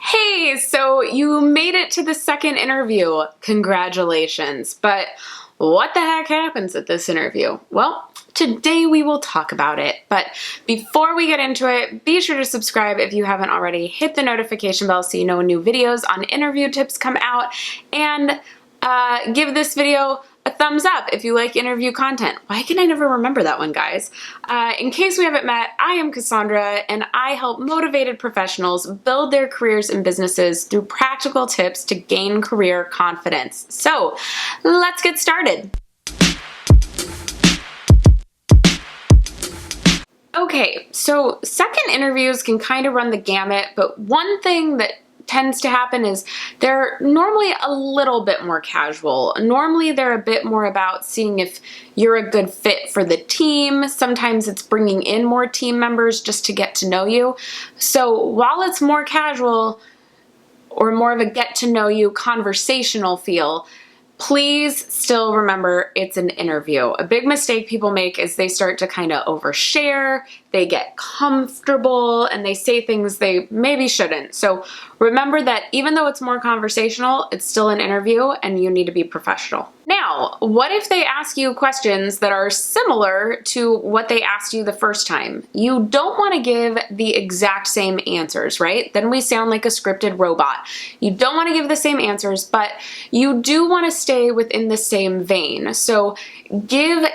Hey, so you made it to the second interview. Congratulations. But what the heck happens at this interview? Well, today we will talk about it. But before we get into it, be sure to subscribe if you haven't already. Hit the notification bell so you know when new videos on interview tips come out. And give this video a thumbs up if you like interview content. Why can I never remember that one, guys? In case we haven't met, I am Cassandra, and I help motivated professionals build their careers and businesses through practical tips to gain career confidence. So let's get started. Okay, so second interviews can kind of run the gamut, but one thing that tends to happen is they're normally a little bit more casual. Normally they're a bit more about seeing if you're a good fit for the team. Sometimes it's bringing in more team members just to get to know you. So while it's more casual or more of a get to know you conversational feel, please still remember it's an interview. A big mistake people make is they start to kind of overshare, they get comfortable, and they say things they maybe shouldn't. So remember that even though it's more conversational, it's still an interview and you need to be professional. Now, what if they ask you questions that are similar to what they asked you the first time? You don't want to give the exact same answers, right? Then we sound like a scripted robot. You don't want to give the same answers, but you do want to stay within the same vein. So give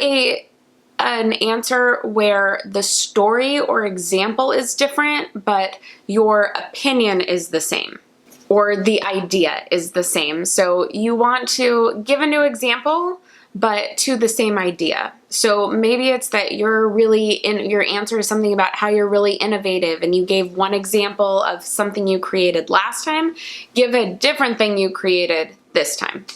an answer where the story or example is different, but your opinion is the same, or the idea is the same. So you want to give a new example, but to the same idea. So maybe it's that your answer is something about how you're really innovative and you gave one example of something you created last time. Give a different thing you created this time.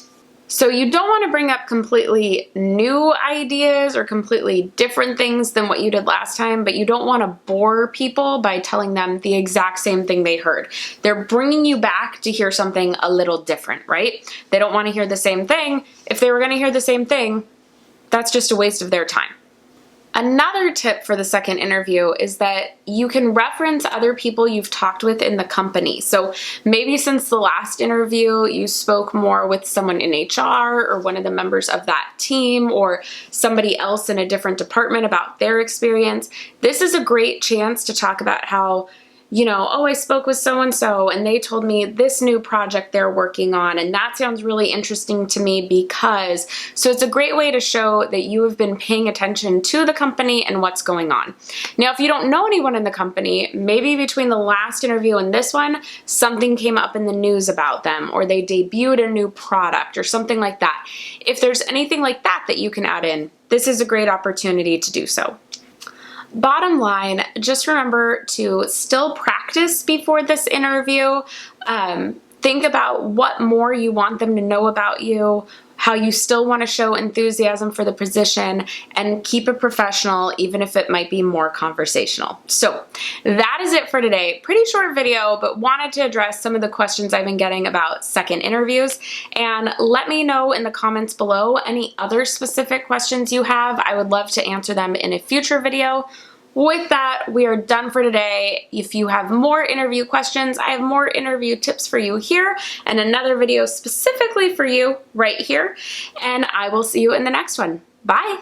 So you don't want to bring up completely new ideas or completely different things than what you did last time, but you don't want to bore people by telling them the exact same thing they heard. They're bringing you back to hear something a little different, right? They don't want to hear the same thing. If they were going to hear the same thing, that's just a waste of their time. Another tip for the second interview is that you can reference other people you've talked with in the company. So maybe since the last interview, you spoke more with someone in HR or one of the members of that team or somebody else in a different department about their experience. This is a great chance to talk about how, I spoke with so-and-so and they told me this new project they're working on, and that sounds really interesting to me because, so it's a great way to show that you have been paying attention to the company and what's going on. Now, if you don't know anyone in the company, maybe between the last interview and this one, something came up in the news about them, or they debuted a new product or something like that. If there's anything like that you can add in, this is a great opportunity to do so. Bottom line, just remember to still practice before this interview. Think about what more you want them to know about you, how you still want to show enthusiasm for the position, and keep it professional even if it might be more conversational. So that is it for today. Pretty short video, but wanted to address some of the questions I've been getting about second interviews. And let me know in the comments below any other specific questions you have. I would love to answer them in a future video. With that, we are done for today. If you have more interview questions, I have more interview tips for you here and another video specifically for you right here. And I will see you in the next one. Bye.